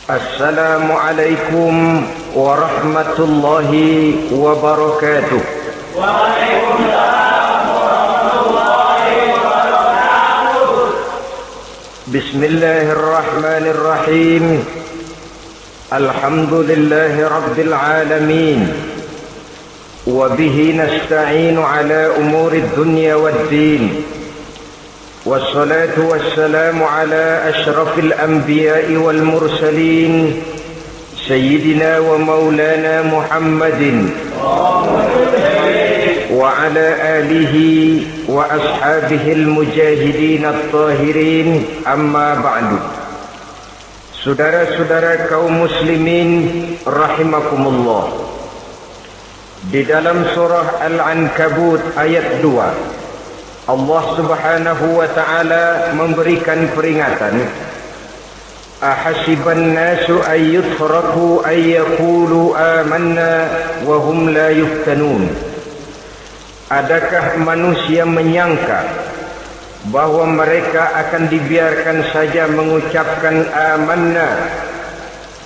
Assalamualaikum warahmatullahi wabarakatuh. Waalaikumsalam warahmatullahi wabarakatuh. Bismillahirrahmanirrahim. Alhamdulillahi rabbil alamin. Wa bihi nasta'inu ala umurid dunya waddin. والصلاة والسلام على أشرف الأنبياء والمرسلين سيدنا ومولانا محمد وعلى آله وأصحابه المجاهدين الطاهرين أما بعد. Saudara-saudara kaum muslimin rahimakumullah, di dalam surah Al-Ankabut ayat 2 Allah subhanahu wa ta'ala memberikan peringatan, ahasiban nasu ayyutraku ayyakulu amanna wa hum la yuftanun. Adakah manusia menyangka bahwa mereka akan dibiarkan saja mengucapkan amanna,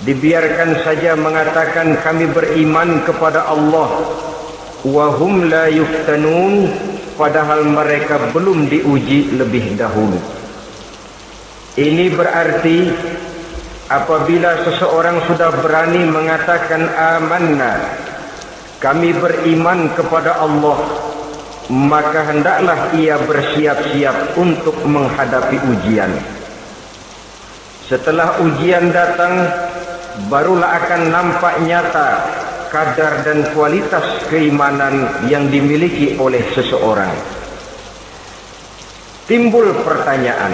dibiarkan saja mengatakan kami beriman kepada Allah, wa hum la yuftanun, padahal mereka belum diuji lebih dahulu. Ini berarti apabila seseorang sudah berani mengatakan amanna, kami beriman kepada Allah, maka hendaklah ia bersiap-siap untuk menghadapi ujian. Setelah ujian datang, barulah akan nampak nyata kadar dan kualitas keimanan yang dimiliki oleh seseorang. Timbul pertanyaan,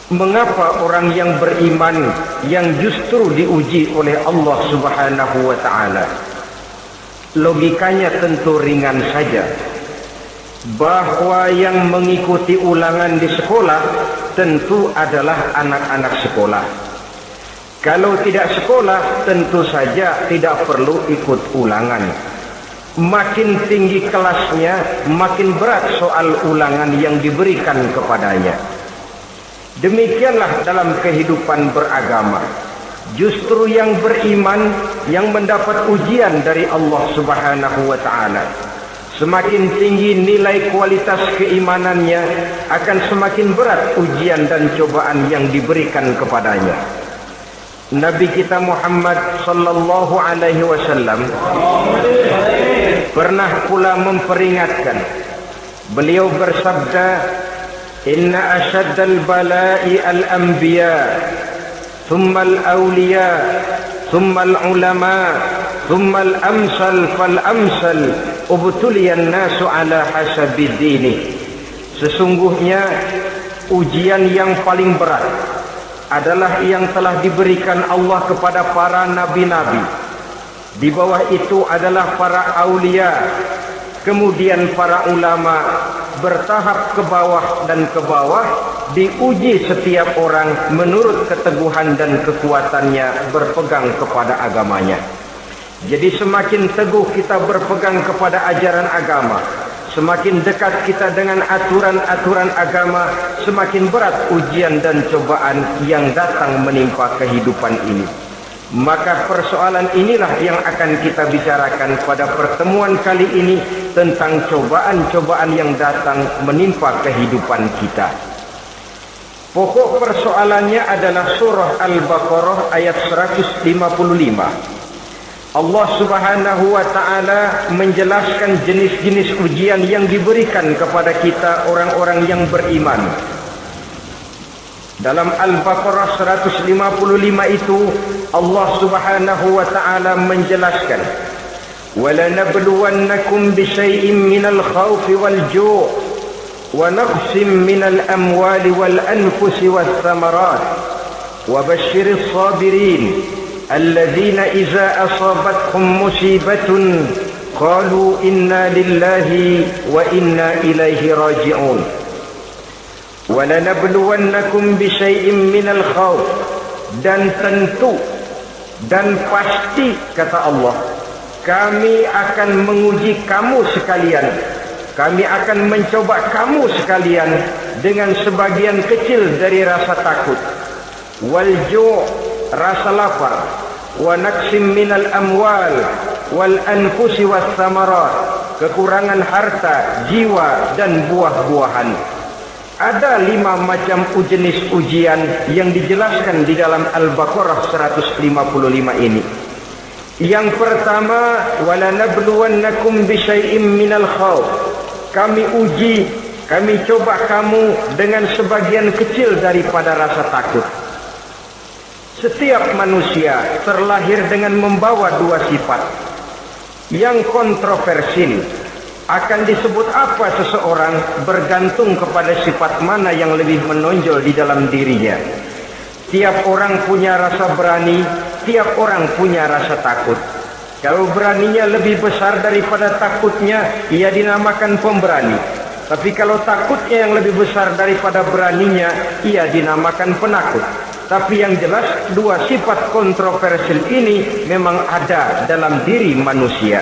mengapa orang yang beriman yang justru diuji oleh Allah Subhanahu wa ta'ala? Logikanya tentu ringan saja, bahwa yang mengikuti ulangan di sekolah tentu adalah anak-anak sekolah. Kalau tidak sekolah, tentu saja tidak perlu ikut ulangan. Makin tinggi kelasnya, makin berat soal ulangan yang diberikan kepadanya. Demikianlah dalam kehidupan beragama. Justru yang beriman, yang mendapat ujian dari Allah Subhanahu wa ta'ala, semakin tinggi nilai kualitas keimanannya, akan semakin berat ujian dan cobaan yang diberikan kepadanya. Nabi kita Muhammad sallallahu alaihi wasallam pernah pula memperingatkan. Beliau bersabda, inna ashaddal bala'i al-anbiya, thumma al-awliya, thumma al-ulama, thumma al-amsal fal-amsal, ubtuliyan nasu ala hasabi dini. Sesungguhnya ujian yang paling berat adalah yang telah diberikan Allah kepada para nabi-nabi. Di bawah itu adalah para aulia, kemudian para ulama, bertahap ke bawah dan ke bawah. Diuji setiap orang menurut keteguhan dan kekuatannya berpegang kepada agamanya. Jadi semakin teguh kita berpegang kepada ajaran agama, semakin dekat kita dengan aturan-aturan agama, semakin berat ujian dan cobaan yang datang menimpa kehidupan ini. Maka persoalan inilah yang akan kita bicarakan pada pertemuan kali ini, tentang cobaan-cobaan yang datang menimpa kehidupan kita. Pokok persoalannya adalah surah Al-Baqarah ayat 155. Allah Subhanahu wa ta'ala menjelaskan jenis-jenis ujian yang diberikan kepada kita orang-orang yang beriman. Dalam Al-Baqarah 155 itu Allah Subhanahu wa ta'ala menjelaskan, وَلَنَبْلُوَنَّكُمْ بِشَيْءٍ مِّنَ الْخَوْفِ وَالْجُوعِ وَنَقْصٍ مِّنَ الْأَمْوَالِ وَالْأَنفُسِ وَالثَّمَرَاتِ وَبَشِّرِ الصَّابِرِينَ الذين إذا أصابتهم مصيبة قالوا إنا لله وإنا إليه راجعون ولنبلونكم بشيء من الخوف. Dan tentu dan pasti, kata Allah, kami akan menguji kamu sekalian, kami akan mencoba kamu sekalian dengan sebagian kecil dari rasa takut. Walju', rasa lapar, wa naqsim minal amwal wal anfusi was samarat, kekurangan harta, jiwa dan buah-buahan. Ada 5 macam jenis ujian yang dijelaskan di dalam Al-Baqarah 155 ini. Yang pertama, walanabluwannakum bisyai'im minal khauf. Kami uji, kami coba kamu dengan sebagian kecil daripada rasa takut. Setiap manusia terlahir dengan membawa 2 sifat. Yang kontroversil, akan disebut apa seseorang bergantung kepada sifat mana yang lebih menonjol di dalam dirinya. Tiap orang punya rasa berani, tiap orang punya rasa takut. Kalau beraninya lebih besar daripada takutnya, ia dinamakan pemberani. Tapi kalau takutnya yang lebih besar daripada beraninya, ia dinamakan penakut. Tapi yang jelas, 2 sifat kontroversil ini memang ada dalam diri manusia.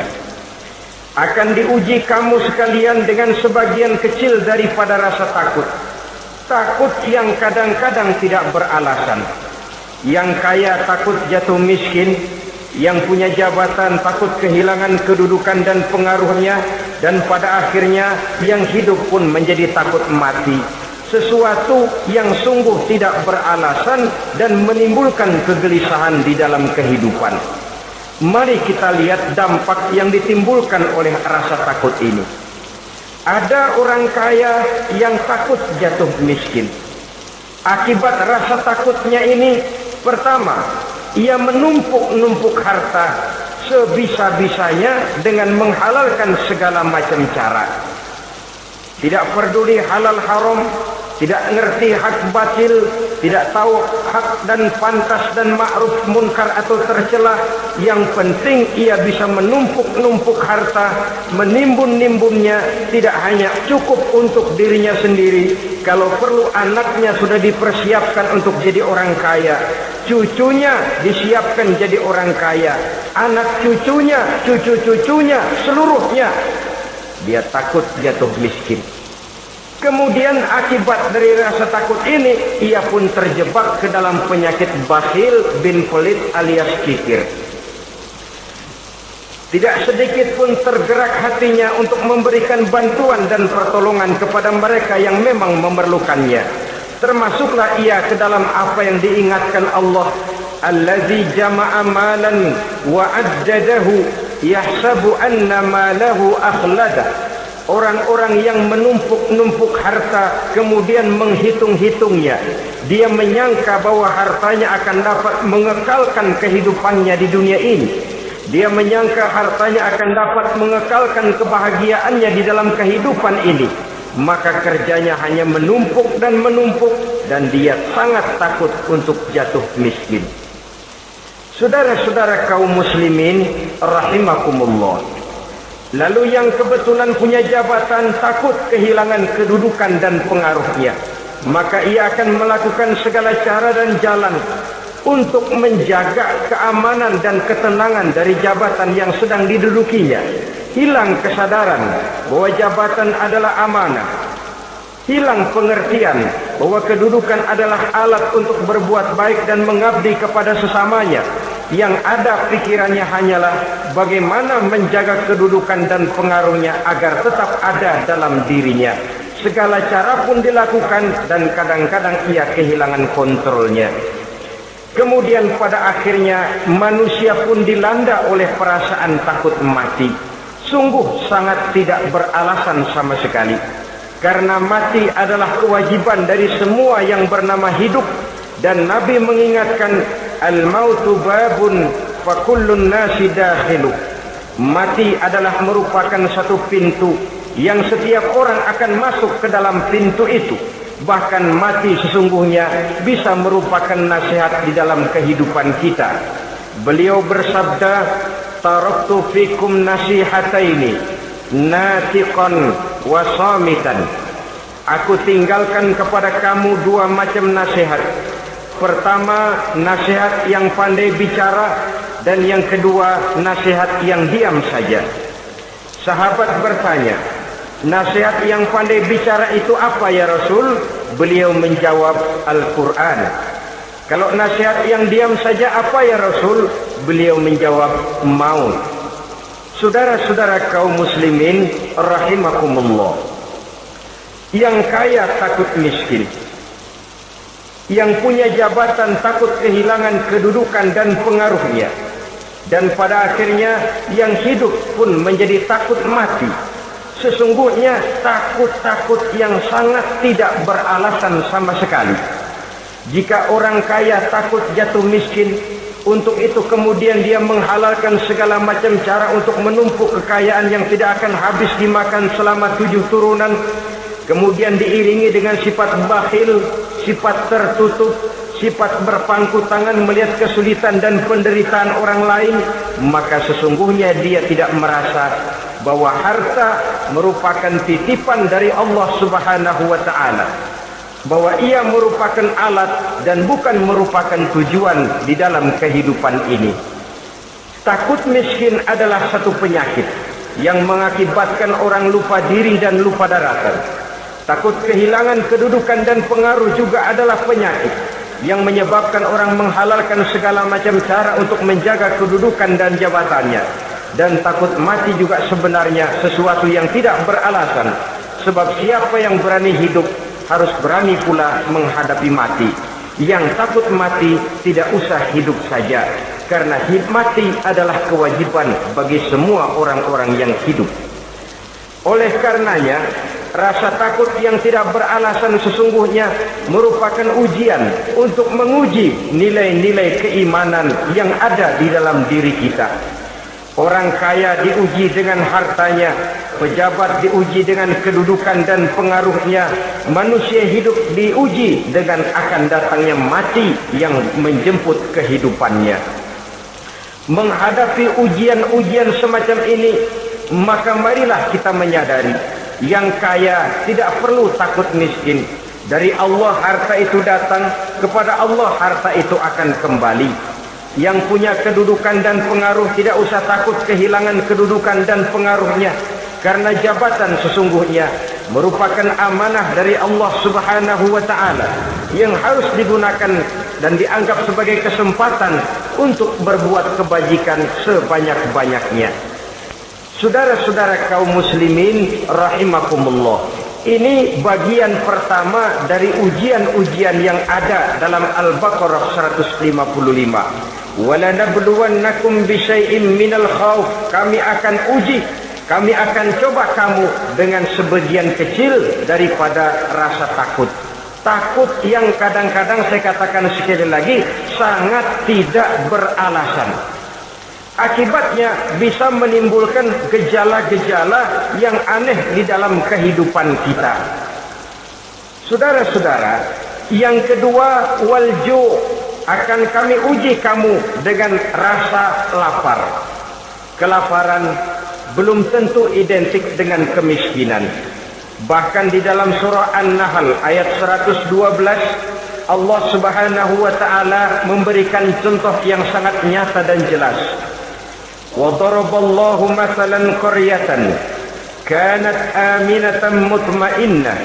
Akan diuji kamu sekalian dengan sebagian kecil daripada rasa takut. Takut yang kadang-kadang tidak beralasan. Yang kaya takut jatuh miskin, yang punya jabatan takut kehilangan kedudukan dan pengaruhnya, dan pada akhirnya yang hidup pun menjadi takut mati. Sesuatu yang sungguh tidak beralasan dan menimbulkan kegelisahan di dalam kehidupan. Mari kita lihat dampak yang ditimbulkan oleh rasa takut ini. Ada orang kaya yang takut jatuh miskin. Akibat rasa takutnya ini, pertama, ia menumpuk-numpuk harta sebisa-bisanya dengan menghalalkan segala macam cara. Tidak peduli halal haram, tidak ngerti hak batil, tidak tahu hak dan pantas dan ma'ruf munkar atau tercela. Yang penting ia bisa menumpuk-numpuk harta, menimbun-nimbunnya, tidak hanya cukup untuk dirinya sendiri. Kalau perlu anaknya sudah dipersiapkan untuk jadi orang kaya, cucunya disiapkan jadi orang kaya, anak cucunya, cucu-cucunya, seluruhnya. Dia takut jatuh miskin. Kemudian akibat dari rasa takut ini, ia pun terjebak ke dalam penyakit bakhil bin pelit alias kikir. Tidak sedikit pun tergerak hatinya untuk memberikan bantuan dan pertolongan kepada mereka yang memang memerlukannya. Termasuklah ia ke dalam apa yang diingatkan Allah, allazi jama'a malan wa addadahu yahsabu anna malahu akhlada. Orang-orang yang menumpuk-numpuk harta kemudian menghitung-hitungnya. Dia menyangka bahwa hartanya akan dapat mengekalkan kehidupannya di dunia ini. Dia menyangka hartanya akan dapat mengekalkan kebahagiaannya di dalam kehidupan ini. Maka kerjanya hanya menumpuk dan menumpuk, dan dia sangat takut untuk jatuh miskin. Saudara-saudara kaum muslimin rahimakumullah. Lalu yang kebetulan punya jabatan takut kehilangan kedudukan dan pengaruhnya. Maka ia akan melakukan segala cara dan jalan untuk menjaga keamanan dan ketenangan dari jabatan yang sedang didudukinya. Hilang kesadaran bahwa jabatan adalah amanah. Hilang pengertian bahwa kedudukan adalah alat untuk berbuat baik dan mengabdi kepada sesamanya. Yang ada pikirannya hanyalah bagaimana menjaga kedudukan dan pengaruhnya agar tetap ada dalam dirinya. Segala cara pun dilakukan dan kadang-kadang ia kehilangan kontrolnya. Kemudian pada akhirnya manusia pun dilanda oleh perasaan takut mati. Sungguh sangat tidak beralasan sama sekali. Karena mati adalah kewajiban dari semua yang bernama hidup. Dan Nabi mengingatkan, al-mautu babun fa kullun nasi dakhilu. Mati adalah merupakan satu pintu yang setiap orang akan masuk ke dalam pintu itu. Bahkan mati sesungguhnya bisa merupakan nasihat di dalam kehidupan kita. Beliau bersabda, taraktu fikum nasihataini, natiqan wa samitan. Aku tinggalkan kepada kamu 2 macam nasihat. Pertama, nasihat yang pandai bicara, dan yang kedua, nasihat yang diam saja. Sahabat bertanya, nasihat yang pandai bicara itu apa ya Rasul? Beliau menjawab, Al-Quran. Kalau nasihat yang diam saja apa ya Rasul? Beliau menjawab, maut. Saudara-saudara kaum muslimin rahimakumullah, yang kaya takut miskin, yang punya jabatan takut kehilangan kedudukan dan pengaruhnya, dan pada akhirnya yang hidup pun menjadi takut mati. Sesungguhnya takut-takut yang sangat tidak beralasan sama sekali. Jika orang kaya takut jatuh miskin, untuk itu kemudian dia menghalalkan segala macam cara untuk menumpuk kekayaan yang tidak akan habis dimakan selama 7 turunan, kemudian diiringi dengan sifat bakhil, sifat tertutup, sifat berpangku tangan melihat kesulitan dan penderitaan orang lain, maka sesungguhnya dia tidak merasa bahwa harta merupakan titipan dari Allah Subhanahu wa taala, bahwa ia merupakan alat dan bukan merupakan tujuan di dalam kehidupan ini. Takut miskin adalah satu penyakit yang mengakibatkan orang lupa diri dan lupa daratan. Takut kehilangan kedudukan dan pengaruh juga adalah penyakit yang menyebabkan orang menghalalkan segala macam cara untuk menjaga kedudukan dan jabatannya. Dan takut mati juga sebenarnya sesuatu yang tidak beralasan, sebab siapa yang berani hidup harus berani pula menghadapi mati. Yang takut mati tidak usah hidup saja, karena mati adalah kewajiban bagi semua orang-orang yang hidup. Oleh karenanya, rasa takut yang tidak beralasan sesungguhnya merupakan ujian untuk menguji nilai-nilai keimanan yang ada di dalam diri kita. Orang kaya diuji dengan hartanya, pejabat diuji dengan kedudukan dan pengaruhnya, manusia hidup diuji dengan akan datangnya mati yang menjemput kehidupannya. Menghadapi ujian-ujian semacam ini, maka marilah kita menyadari, yang kaya tidak perlu takut miskin. Dari Allah harta itu datang, kepada Allah harta itu akan kembali. Yang punya kedudukan dan pengaruh tidak usah takut kehilangan kedudukan dan pengaruhnya, karena jabatan sesungguhnya merupakan amanah dari Allah Subhanahu wa taala yang harus digunakan dan dianggap sebagai kesempatan untuk berbuat kebajikan sebanyak-banyaknya. Saudara-saudara kaum muslimin rahimakumullah, ini bagian pertama dari ujian-ujian yang ada dalam Al-Baqarah 155. وَلَنَبْلُوَنَّكُمْ بِشَيْءٍ مِّنَ الْخَوْفِ, kami akan uji, kami akan coba kamu dengan sebagian kecil daripada rasa takut. Takut yang kadang-kadang saya katakan sekali lagi sangat tidak beralasan. Akibatnya bisa menimbulkan gejala-gejala yang aneh di dalam kehidupan kita. Saudara-saudara, yang kedua, walju, akan kami uji kamu dengan rasa lapar. Kelaparan belum tentu identik dengan kemiskinan. Bahkan di dalam surah An-Nahl ayat 112, Allah Subhanahu wa taala memberikan contoh yang sangat nyata dan jelas. وَضَرَبَ اللَّهُ مَثَلًا قَرْيَةً كَانَتْ آمِنَةً مُطْمَئِنَّةً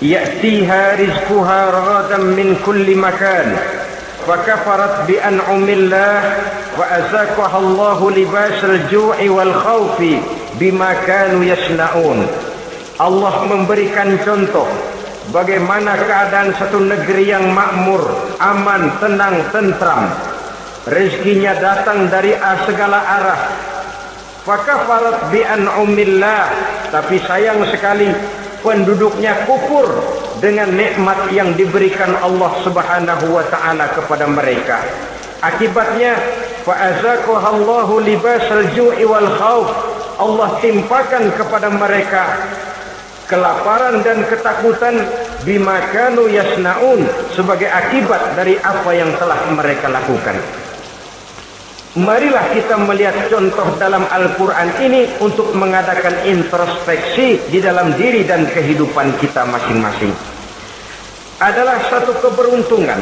يَأْتِيهَا رِزْقُهَا رَغَدًا مِنْ كُلِّ مَكَانٍ فَكَفَرَتْ بِأَنْعُمِ اللَّهِ وَأَذَاقَهَا اللَّهُ لِبَاسَ الْجُوعِ وَالْخَوْفِ بِمَا كَانُوا يَصْنَعُونَ. Allah memberikan contoh bagaimana keadaan satu negeri yang makmur, aman, tenang, tentram. Rezekinya datang dari segala arah. Fakafarat bi an'umillah, tapi sayang sekali penduduknya kufur dengan nikmat yang diberikan Allah Subhanahu wa taala kepada mereka. Akibatnya fa'azaqahallahu libasal ju'i wal khauf, Allah timpakan kepada mereka kelaparan dan ketakutan bima kanu yasnaun, sebagai akibat dari apa yang telah mereka lakukan. Marilah kita melihat contoh dalam Al-Quran ini untuk mengadakan introspeksi di dalam diri dan kehidupan kita masing-masing. Adalah satu keberuntungan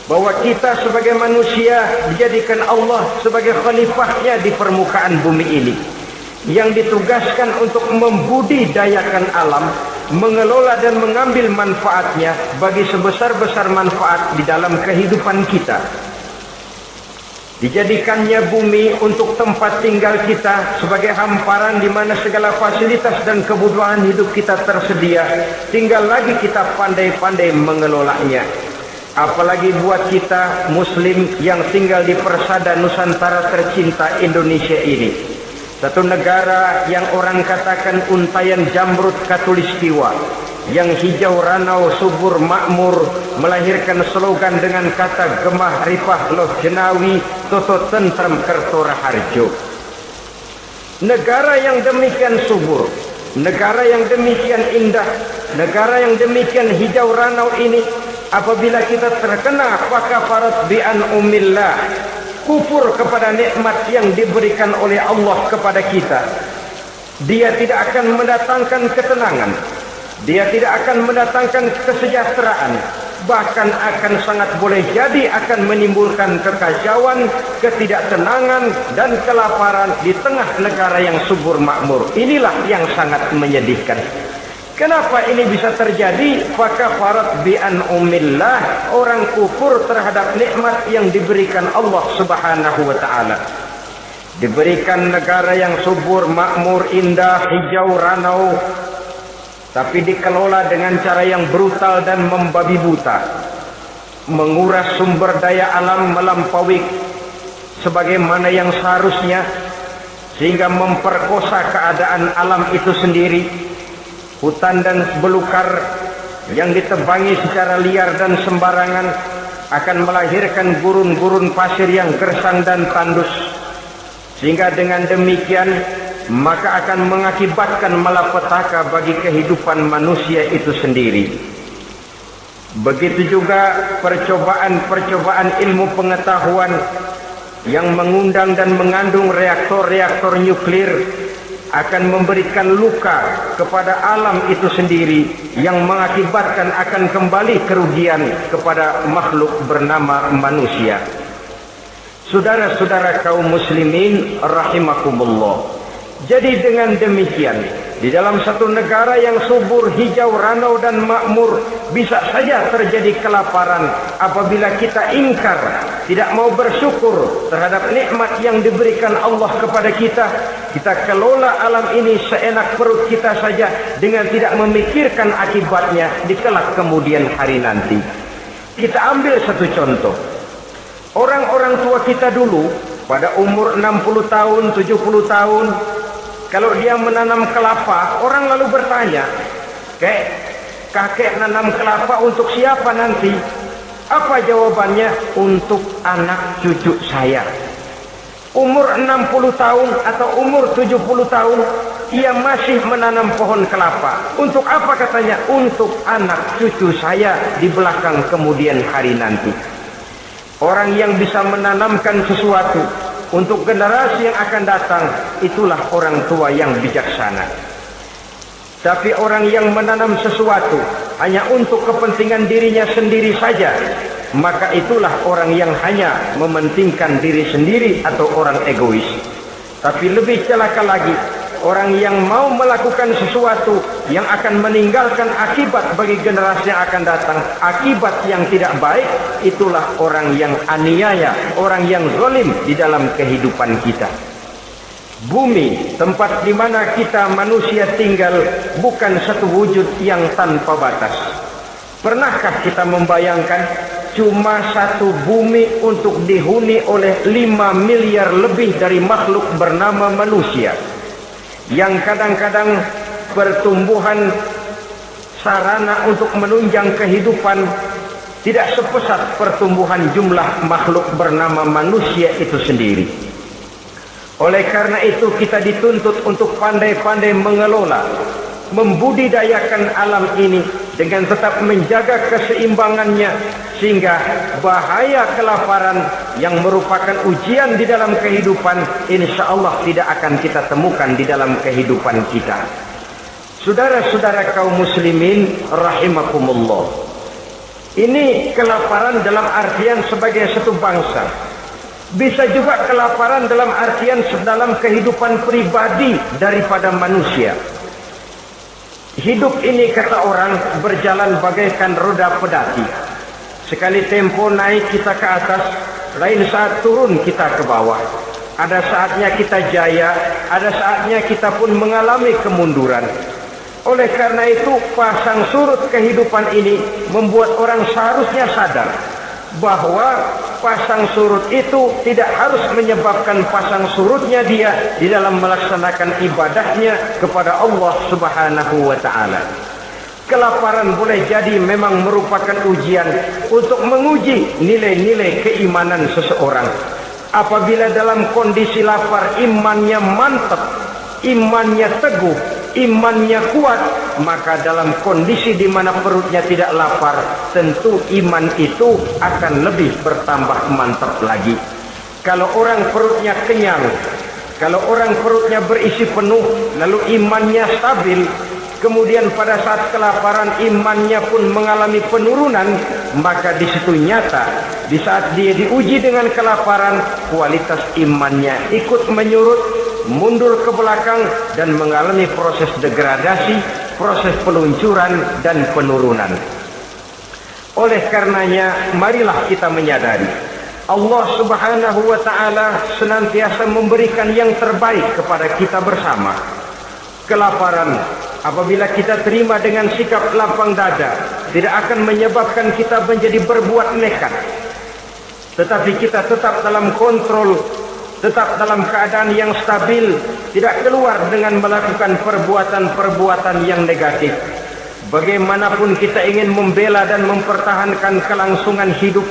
bahwa kita sebagai manusia dijadikan Allah sebagai khalifahnya di permukaan bumi ini, yang ditugaskan untuk membudidayakan alam mengelola dan mengambil manfaatnya bagi sebesar-besar manfaat di dalam kehidupan kita. Dijadikannya bumi untuk tempat tinggal kita sebagai hamparan di mana segala fasilitas dan kebutuhan hidup kita tersedia. Tinggal lagi kita pandai-pandai mengelolanya. Apalagi buat kita Muslim yang tinggal di persada Nusantara tercinta Indonesia ini. Satu negara yang orang katakan untayan jamrut khatulistiwa, yang hijau ranau subur makmur, melahirkan slogan dengan kata gemah rifah loh jenawi toto tentrem kerto raharjo. Negara yang demikian subur, negara yang demikian indah, negara yang demikian hijau ranau ini, apabila kita terkena fakafarat bi an'umillah, kufur kepada nikmat yang diberikan oleh Allah kepada kita, dia tidak akan mendatangkan ketenangan, dia tidak akan mendatangkan kesejahteraan, bahkan akan sangat boleh jadi akan menimbulkan kekacauan, ketidaktenangan dan kelaparan di tengah negara yang subur makmur. Inilah yang sangat menyedihkan. Kenapa ini bisa terjadi? Fakafarat bi an'umillah, orang kufur terhadap nikmat yang diberikan Allah Subhanahu wa taala. Diberikan negara yang subur, makmur, indah, hijau ranau, tapi dikelola dengan cara yang brutal dan membabi buta. Menguras sumber daya alam melampaui sebagaimana yang seharusnya, sehingga memperkosa keadaan alam itu sendiri. Hutan dan belukar yang ditebangi secara liar dan sembarangan akan melahirkan gurun-gurun pasir yang gersang dan tandus, sehingga dengan demikian maka akan mengakibatkan malapetaka bagi kehidupan manusia itu sendiri. Begitu juga percobaan-percobaan ilmu pengetahuan yang mengundang dan mengandung reaktor-reaktor nuklir akan memberikan luka kepada alam itu sendiri, yang mengakibatkan akan kembali kerugian kepada makhluk bernama manusia. Saudara-saudara kaum muslimin rahimakumullah. Jadi dengan demikian, di dalam satu negara yang subur, hijau, ranau dan makmur, bisa saja terjadi kelaparan apabila kita ingkar, tidak mau bersyukur terhadap nikmat yang diberikan Allah kepada kita. Kita kelola alam ini seenak perut kita saja dengan tidak memikirkan akibatnya di kelak kemudian hari nanti. Kita ambil satu contoh. Orang-orang tua kita dulu pada umur 60 tahun, 70 tahun, kalau dia menanam kelapa, orang lalu bertanya, kakek nanam kelapa untuk siapa nanti? Apa jawabannya? Untuk anak cucu saya. Umur 60 tahun atau umur 70 tahun, ia masih menanam pohon kelapa. Untuk apa katanya? Untuk anak cucu saya di belakang kemudian hari nanti. Orang yang bisa menanamkan sesuatu untuk generasi yang akan datang, itulah orang tua yang bijaksana. Tapi orang yang menanam sesuatu hanya untuk kepentingan dirinya sendiri saja, maka itulah orang yang hanya mementingkan diri sendiri atau orang egois. Tapi lebih celaka lagi, orang yang mau melakukan sesuatu yang akan meninggalkan akibat bagi generasi yang akan datang, akibat yang tidak baik, itulah orang yang aniaya, orang yang zalim di dalam kehidupan kita. Bumi, tempat di mana kita manusia tinggal, bukan satu wujud yang tanpa batas. Pernahkah kita membayangkan cuma satu bumi untuk dihuni oleh 5 miliar lebih dari makhluk bernama manusia, yang kadang-kadang pertumbuhan sarana untuk menunjang kehidupan tidak sepesat pertumbuhan jumlah makhluk bernama manusia itu sendiri. Oleh karena itu kita dituntut untuk pandai-pandai mengelola, membudidayakan alam ini dengan tetap menjaga keseimbangannya, sehingga bahaya kelaparan yang merupakan ujian di dalam kehidupan, insya Allah tidak akan kita temukan di dalam kehidupan kita. Saudara-saudara kaum muslimin rahimakumullah, ini kelaparan dalam artian sebagai satu bangsa. Bisa juga kelaparan dalam artian dalam kehidupan pribadi daripada manusia. Hidup ini kata orang berjalan bagaikan roda pedati. Sekali tempo naik kita ke atas, lain saat turun kita ke bawah. Ada saatnya kita jaya, ada saatnya kita pun mengalami kemunduran. Oleh karena itu, pasang surut kehidupan ini membuat orang seharusnya sadar bahwa pasang surut itu tidak harus menyebabkan pasang surutnya dia di dalam melaksanakan ibadahnya kepada Allah Subhanahu wa Ta'ala. Kelaparan boleh jadi memang merupakan ujian untuk menguji nilai-nilai keimanan seseorang. Apabila dalam kondisi lapar imannya mantap, imannya teguh, imannya kuat, maka dalam kondisi di mana perutnya tidak lapar, tentu iman itu akan lebih bertambah mantap lagi. Kalau orang perutnya kenyang, kalau orang perutnya berisi penuh, lalu imannya stabil, kemudian pada saat kelaparan imannya pun mengalami penurunan, maka di situ nyata di saat dia diuji dengan kelaparan, kualitas imannya ikut menyurut, mundur ke belakang dan mengalami proses degradasi, proses peluncuran dan penurunan. Oleh karenanya, marilah kita menyadari Allah Subhanahu wa Ta'ala senantiasa memberikan yang terbaik kepada kita bersama. Kelaparan apabila kita terima dengan sikap lapang dada, tidak akan menyebabkan kita menjadi berbuat nekat, tetapi kita tetap dalam kontrol, tetap dalam keadaan yang stabil, tidak keluar dengan melakukan perbuatan-perbuatan yang negatif. Bagaimanapun kita ingin membela dan mempertahankan kelangsungan hidup,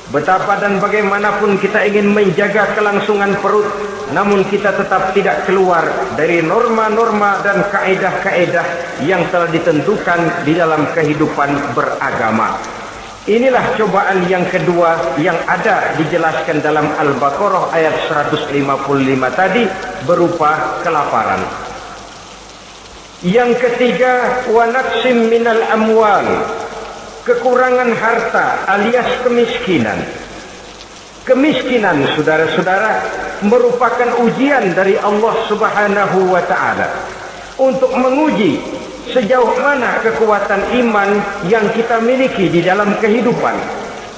betapa dan bagaimanapun kita ingin menjaga kelangsungan perut, namun kita tetap tidak keluar dari norma-norma dan kaedah-kaedah yang telah ditentukan di dalam kehidupan beragama. Inilah cobaan yang kedua yang ada dijelaskan dalam Al-Baqarah ayat 155 tadi, berupa kelaparan. Yang ketiga, wa naqsim minal amwal, kekurangan harta alias kemiskinan. Kemiskinan, saudara-saudara, merupakan ujian dari Allah Subhanahu wa Ta'ala untuk menguji sejauh mana kekuatan iman yang kita miliki di dalam kehidupan.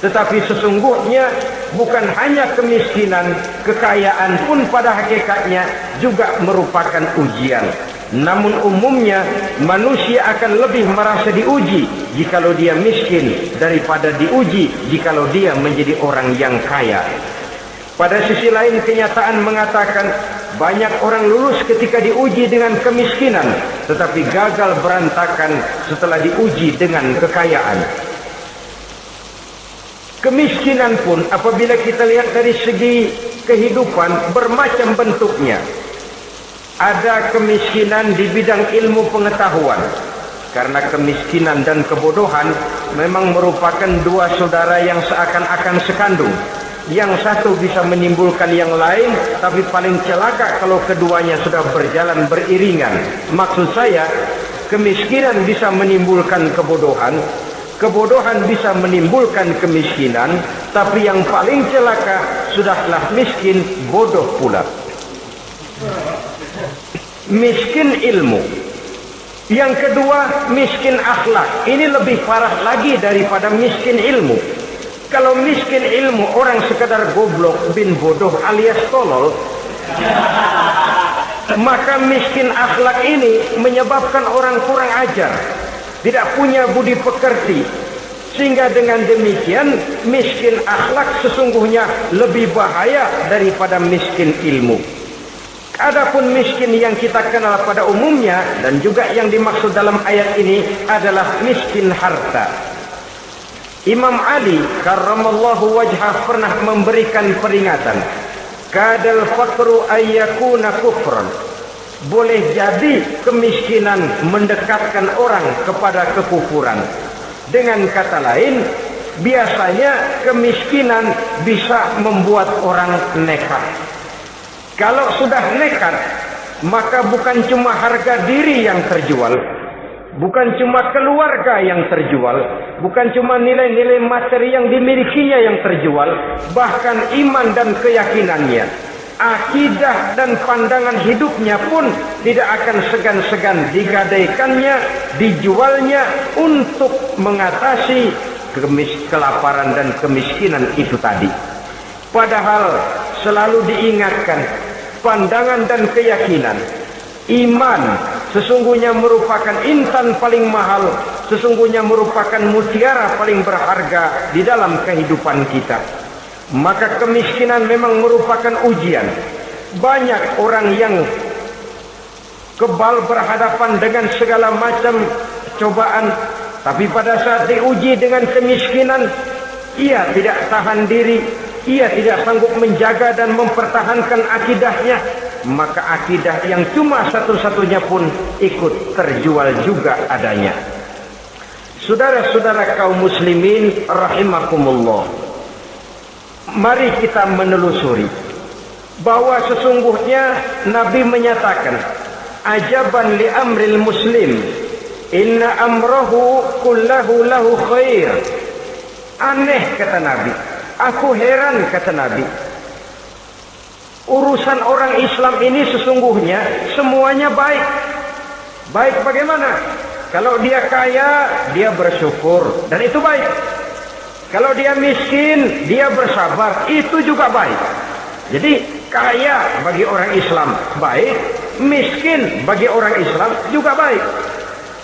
Tetapi sesungguhnya bukan hanya kemiskinan, kekayaan pun pada hakikatnya juga merupakan ujian. Namun umumnya manusia akan lebih merasa diuji jikalau dia miskin daripada diuji jikalau dia menjadi orang yang kaya. Pada sisi lain, kenyataan mengatakan banyak orang lulus ketika diuji dengan kemiskinan, tetapi gagal berantakan setelah diuji dengan kekayaan. Kemiskinan pun apabila kita lihat dari segi kehidupan bermacam bentuknya. Ada kemiskinan di bidang ilmu pengetahuan, karena kemiskinan dan kebodohan memang merupakan dua saudara yang seakan-akan sekandung. Yang satu bisa menimbulkan yang lain, tapi paling celaka kalau keduanya sudah berjalan beriringan. Maksud saya, kemiskinan bisa menimbulkan kebodohan, kebodohan bisa menimbulkan kemiskinan, tapi yang paling celaka sudahlah miskin, bodoh pula. Miskin ilmu. Yang kedua, miskin akhlak. Ini lebih parah lagi daripada miskin ilmu. Kalau miskin ilmu, orang sekadar goblok bin bodoh alias tolol, maka miskin akhlak ini menyebabkan orang kurang ajar, tidak punya budi pekerti. Sehingga dengan demikian miskin akhlak sesungguhnya lebih bahaya daripada miskin ilmu. Adapun miskin yang kita kenal pada umumnya dan juga yang dimaksud dalam ayat ini adalah miskin harta. Imam Ali karramallahu wajhah pernah memberikan peringatan, kadal faqru ayyakuna kufran. Boleh jadi kemiskinan mendekatkan orang kepada kekufuran. Dengan kata lain, biasanya kemiskinan bisa membuat orang nekat. Kalau sudah nekat, maka bukan cuma harga diri yang terjual, bukan cuma keluarga yang terjual, bukan cuma nilai-nilai materi yang dimilikinya yang terjual, bahkan iman dan keyakinannya. akidah dan pandangan hidupnya pun tidak akan segan-segan digadaikannya, dijualnya untuk mengatasi kelaparan dan kemiskinan itu tadi. Padahal selalu diingatkan, pandangan dan keyakinan, iman sesungguhnya merupakan intan paling mahal, sesungguhnya merupakan mutiara paling berharga di dalam kehidupan kita. Maka kemiskinan memang merupakan ujian. Banyak orang yang kebal berhadapan dengan segala macam cobaan, tapi pada saat diuji dengan kemiskinan, ia tidak tahan diri, ia tidak sanggup menjaga dan mempertahankan akidahnya. Maka akidah yang cuma satu-satunya pun ikut terjual juga adanya. Saudara-saudara kaum muslimin rahimakumullah, mari kita menelusuri bahwa sesungguhnya Nabi menyatakan, ajaban li amril muslim, inna amrahu kullahu lahu khair. Aneh kata Nabi, aku heran kata Nabi, urusan orang Islam ini sesungguhnya semuanya baik. Baik bagaimana? Kalau dia kaya, dia bersyukur, dan itu baik. Kalau dia miskin, dia bersabar, itu juga baik. Jadi kaya bagi orang Islam baik, miskin bagi orang Islam juga baik.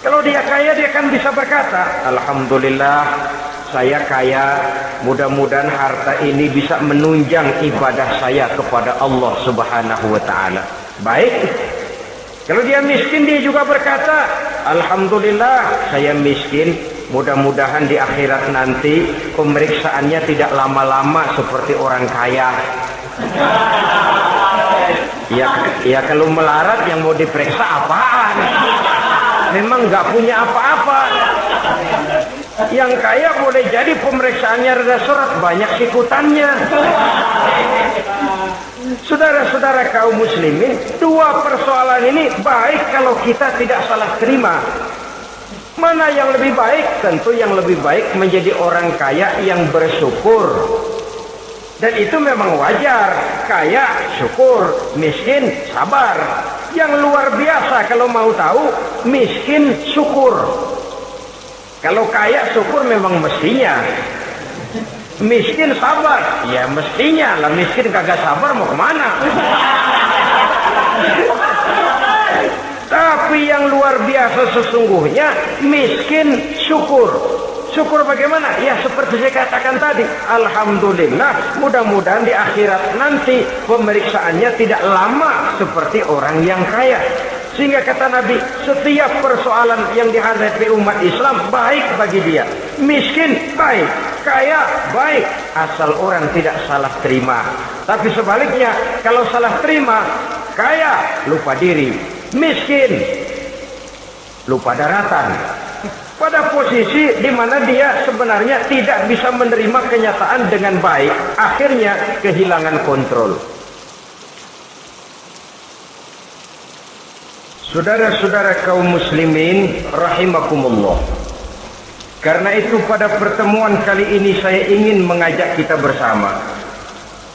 Kalau dia kaya, dia kan bisa berkata, alhamdulillah saya kaya, mudah-mudahan harta ini bisa menunjang ibadah saya kepada Allah Subhanahu wa taala. Baik. Kalau dia miskin, dia juga berkata, alhamdulillah saya miskin, mudah-mudahan di akhirat nanti pemeriksaannya tidak lama-lama seperti orang kaya. Ya kalau melarat yang mau diperiksa apaan? Memang nggak punya apa-apa. Yang kaya boleh jadi pemeriksaannya rada surat, banyak sikutannya. Saudara-saudara kaum muslimin, dua persoalan ini baik kalau kita tidak salah terima. Mana yang lebih baik? Tentu yang lebih baik menjadi orang kaya yang bersyukur. Dan itu memang wajar. Kaya syukur, miskin sabar. Yang luar biasa kalau mau tahu, miskin syukur. Kalau kaya syukur memang mestinya. Miskin sabar, ya mestinya lah. Miskin kagak sabar mau kemana? Tapi yang luar biasa sesungguhnya miskin syukur. Syukur bagaimana? Ya seperti saya katakan tadi, alhamdulillah, mudah-mudahan di akhirat nanti pemeriksaannya tidak lama seperti orang yang kaya. Sehingga kata Nabi, setiap persoalan yang dihadapi umat Islam baik bagi dia. Miskin baik, kaya baik, asal orang tidak salah terima. Tapi sebaliknya, kalau salah terima, kaya lupa diri, miskin lupa daratan. Pada posisi di mana dia sebenarnya tidak bisa menerima kenyataan dengan baik, akhirnya kehilangan kontrol. Saudara-saudara kaum muslimin rahimakumullah, karena itu pada pertemuan kali ini saya ingin mengajak kita bersama,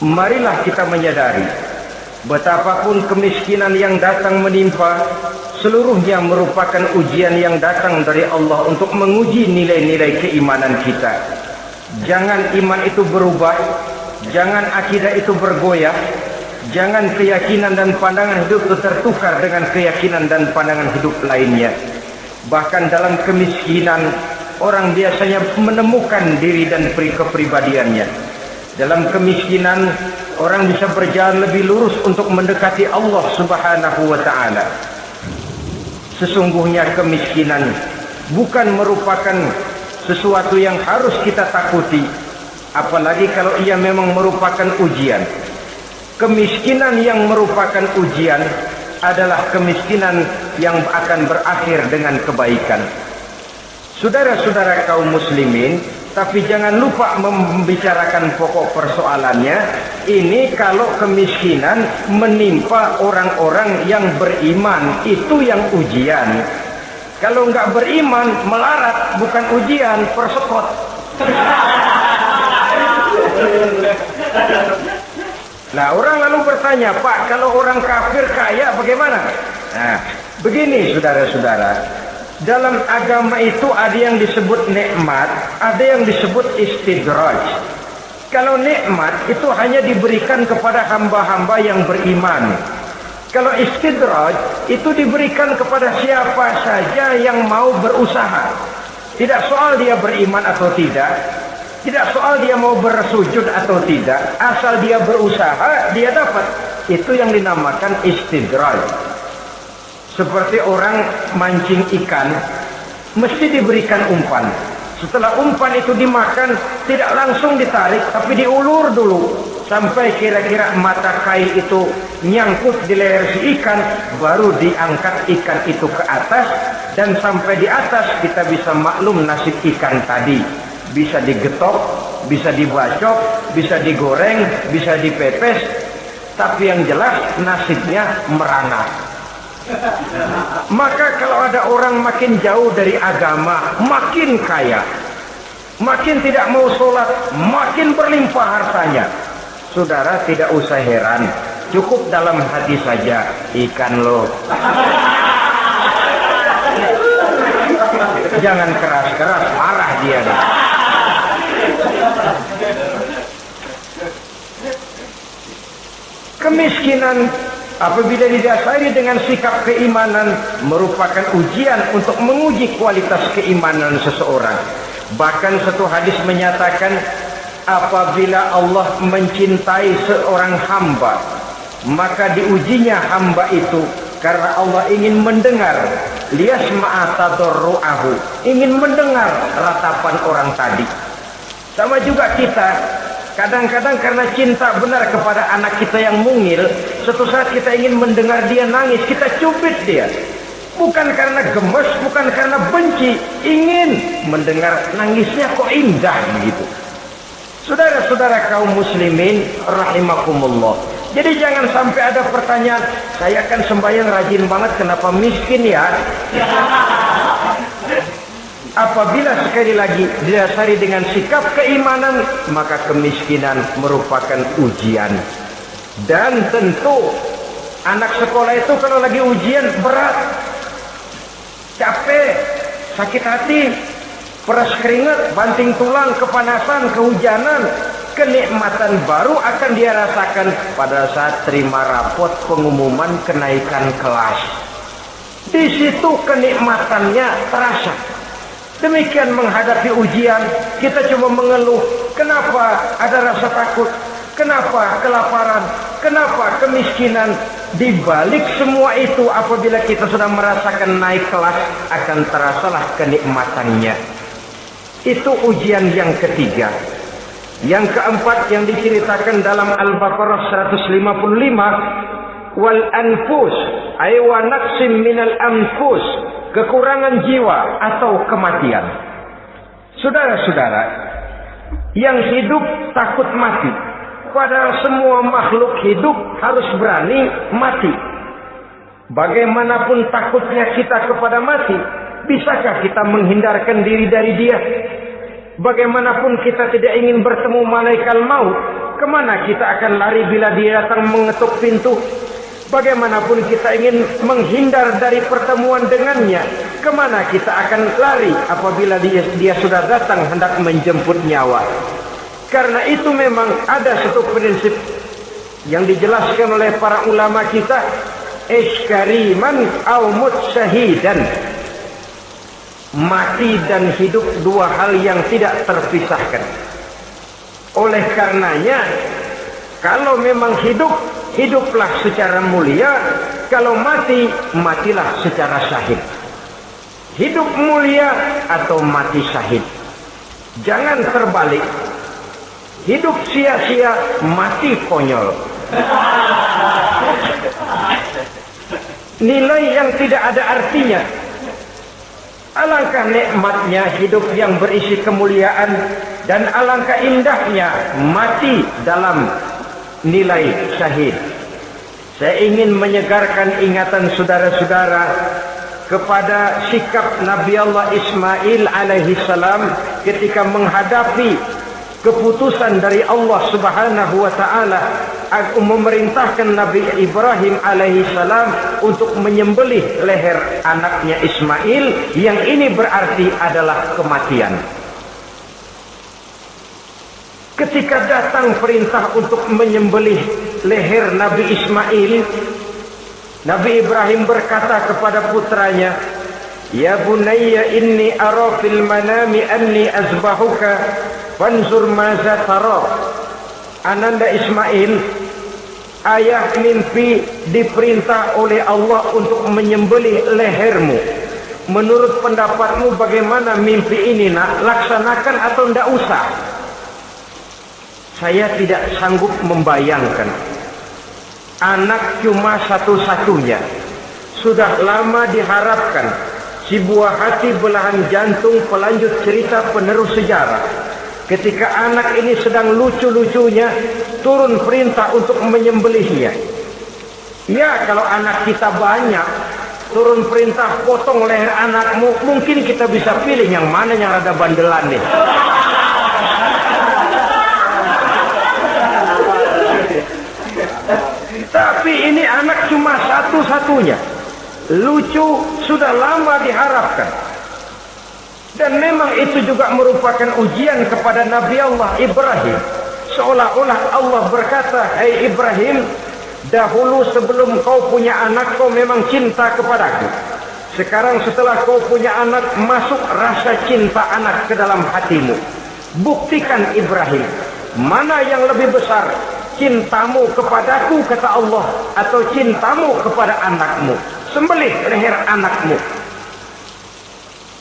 marilah kita menyadari betapapun kemiskinan yang datang menimpa, seluruhnya merupakan ujian yang datang dari Allah untuk menguji nilai-nilai keimanan kita. Jangan iman itu berubah, jangan akidah itu bergoyah, jangan keyakinan dan pandangan hidup itu tertukar dengan keyakinan dan pandangan hidup lainnya. Bahkan dalam kemiskinan, orang biasanya menemukan diri dan kepribadiannya. Dalam kemiskinan, orang bisa berjalan lebih lurus untuk mendekati Allah Subhanahu wa ta'ala. Sesungguhnya kemiskinan bukan merupakan sesuatu yang harus kita takuti, apalagi kalau ia memang merupakan ujian. Kemiskinan yang merupakan ujian adalah kemiskinan yang akan berakhir dengan kebaikan. Saudara-saudara kaum muslimin, tapi jangan lupa membicarakan pokok persoalannya. Ini kalau kemiskinan menimpa orang-orang yang beriman, itu yang ujian. Kalau nggak beriman, melarat, bukan ujian, persekot. Nah, orang lalu bertanya, Pak, kalau orang kafir kaya bagaimana? Nah, begini saudara-saudara, dalam agama itu ada yang disebut nikmat, ada yang disebut istidraj. Kalau nikmat itu hanya diberikan kepada hamba-hamba yang beriman. Kalau istidraj itu diberikan kepada siapa saja yang mau berusaha. Tidak soal dia beriman atau tidak, tidak soal dia mau bersujud atau tidak, asal dia berusaha dia dapat. Itu yang dinamakan istidraj. Seperti orang mancing ikan, mesti diberikan umpan. Setelah umpan itu dimakan, tidak langsung ditarik, tapi diulur dulu sampai kira-kira mata kai itu nyangkut di leher si ikan, baru diangkat ikan itu ke atas, dan sampai di atas kita bisa maklum nasib ikan tadi. Bisa digetok, bisa dibacok, bisa digoreng, bisa dipepes, tapi yang jelas nasibnya merana. Maka kalau ada orang makin jauh dari agama, makin kaya, makin tidak mau sholat, makin berlimpah hartanya, saudara tidak usah heran, cukup dalam hati saja, ikan lo. Jangan keras-keras, marah dia deh. Kemiskinan apabila didasari dengan sikap keimanan merupakan ujian untuk menguji kualitas keimanan seseorang. Bahkan satu hadis menyatakan, apabila Allah mencintai seorang hamba, maka diujinya hamba itu karena Allah ingin mendengar, liyasma'a tadarru'ahu, ingin mendengar ratapan orang tadi. Sama juga kita, kadang-kadang karena cinta benar kepada anak kita yang mungil, suatu saat kita ingin mendengar dia nangis, kita cubit dia. Bukan karena gemes, bukan karena benci, ingin mendengar nangisnya kok indah begitu. Saudara-saudara kaum muslimin rahimakumullah. Jadi jangan sampai ada pertanyaan, saya kan sembahyang rajin banget, kenapa miskin ya? Apabila sekali lagi didasari dengan sikap keimanan, maka kemiskinan merupakan ujian. Dan tentu anak sekolah itu kalau lagi ujian berat, capek, sakit hati, peras keringat, banting tulang, kepanasan, kehujanan, kenikmatan baru akan dia rasakan pada saat terima rapot pengumuman kenaikan kelas. Di situ kenikmatannya terasa. Demikian menghadapi ujian, kita cuma mengeluh, kenapa ada rasa takut, kenapa kelaparan, kenapa kemiskinan. Di balik semua itu, apabila kita sudah merasakan naik kelas, akan terasalah kenikmatannya. Itu ujian yang ketiga. Yang keempat yang diceritakan dalam Al-Baqarah 155, wal anfus ay wa naqsim minal anfus, kekurangan jiwa atau kematian. Saudara-saudara, yang hidup takut mati, padahal semua makhluk hidup harus berani mati. Bagaimanapun takutnya kita kepada mati, bisakah kita menghindarkan diri dari dia? Bagaimanapun kita tidak ingin bertemu malaikat maut, kemana kita akan lari bila dia datang mengetuk pintu? Bagaimanapun kita ingin menghindar dari pertemuan dengannya, kemana kita akan lari apabila dia sudah datang hendak menjemput nyawa? Karena itu memang ada satu prinsip yang dijelaskan oleh para ulama kita, iskariman au mut syahidan. Mati dan hidup dua hal yang tidak terpisahkan. Oleh karenanya, kalau memang hidup, hiduplah secara mulia. Kalau mati, matilah secara syahid. Hidup mulia atau mati syahid. Jangan terbalik. Hidup sia-sia, mati konyol. Nilai yang tidak ada artinya. Alangkah nikmatnya hidup yang berisi kemuliaan, dan alangkah indahnya mati dalam nilai syahid. Saya ingin menyegarkan ingatan saudara-saudara kepada sikap Nabi Allah Ismail alaihi salam ketika menghadapi keputusan dari Allah Subhanahu wa taala memerintahkan Nabi Ibrahim alaihi salam untuk menyembelih leher anaknya Ismail, yang ini berarti adalah kematian. Ketika datang perintah untuk menyembelih leher Nabi Ismail, Nabi Ibrahim berkata kepada putranya, "Ya bunayya inni ara fil manami anni azbahuka fanzur maza tara." Ananda Ismail, ayah mimpi diperintah oleh Allah untuk menyembelih lehermu. Menurut pendapatmu bagaimana mimpi ini nak? Laksanakan atau tidak usah? Saya tidak sanggup membayangkan. Anak cuma satu-satunya. Sudah lama diharapkan. Si buah hati belahan jantung pelanjut cerita penerus sejarah. Ketika anak ini sedang lucu-lucunya, turun perintah untuk menyembelihnya. Ya, kalau anak kita banyak, turun perintah potong leher anakmu, mungkin kita bisa pilih yang mana yang rada bandelan nih. Tapi ini anak cuma satu-satunya. Lucu, sudah lama diharapkan. Dan memang itu juga merupakan ujian kepada Nabi Allah Ibrahim. Seolah-olah Allah berkata, "Hai Ibrahim, dahulu sebelum kau punya anak, kau memang cinta kepadaku. Sekarang setelah kau punya anak, masuk rasa cinta anak ke dalam hatimu. Buktikan Ibrahim, mana yang lebih besar, cintamu kepadaku, kata Allah, atau cintamu kepada anakmu. Sembelih leher anakmu."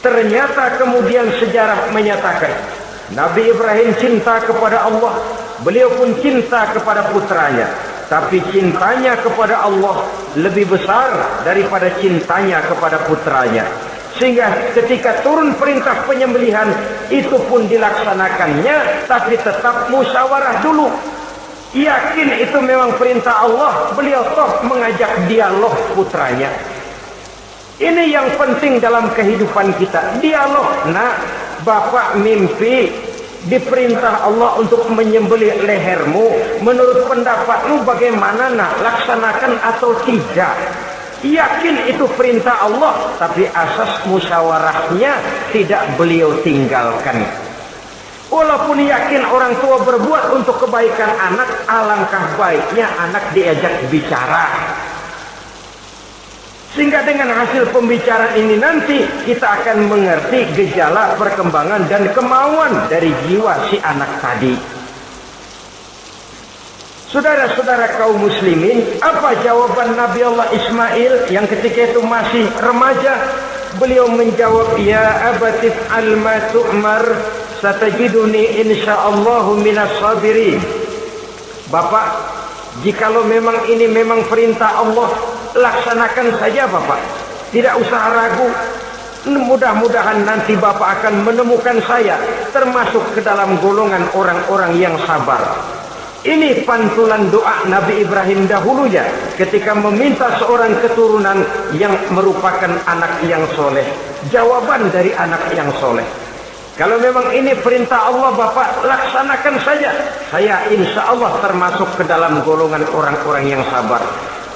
Ternyata kemudian sejarah menyatakan Nabi Ibrahim cinta kepada Allah, beliau pun cinta kepada putranya. Tapi cintanya kepada Allah lebih besar daripada cintanya kepada putranya. Sehingga ketika turun perintah penyembelihan, itu pun dilaksanakannya, tapi tetap musyawarah dulu. Yakin itu memang perintah Allah, beliau toh mengajak dialog putranya. Ini yang penting dalam kehidupan kita, dialog. Nah, bapak mimpi diperintah Allah untuk menyembelih lehermu. Menurut pendapatmu bagaimana nak? Laksanakan atau tidak? Yakin itu perintah Allah, tapi asas musyawarahnya tidak beliau tinggalkan. Walaupun yakin orang tua berbuat untuk kebaikan anak, alangkah baiknya anak diajak bicara. Sehingga dengan hasil pembicaraan ini nanti kita akan mengerti gejala perkembangan dan kemauan dari jiwa si anak tadi. Saudara-saudara kaum muslimin, apa jawaban Nabi Allah Ismail yang ketika itu masih remaja? Beliau menjawab, "Ya abatif al-ma tu'mar, satajiduni insyaallahu minas sabirin." Bapak, jikalau memang ini memang perintah Allah, laksanakan saja Bapak. Tidak usah ragu. Mudah-mudahan nanti Bapak akan menemukan saya termasuk ke dalam golongan orang-orang yang sabar. Ini pantulan doa Nabi Ibrahim dahulunya ketika meminta seorang keturunan yang merupakan anak yang soleh. Jawaban dari anak yang soleh. Kalau memang ini perintah Allah Bapak, laksanakan saja. Saya insya Allah termasuk ke dalam golongan orang-orang yang sabar.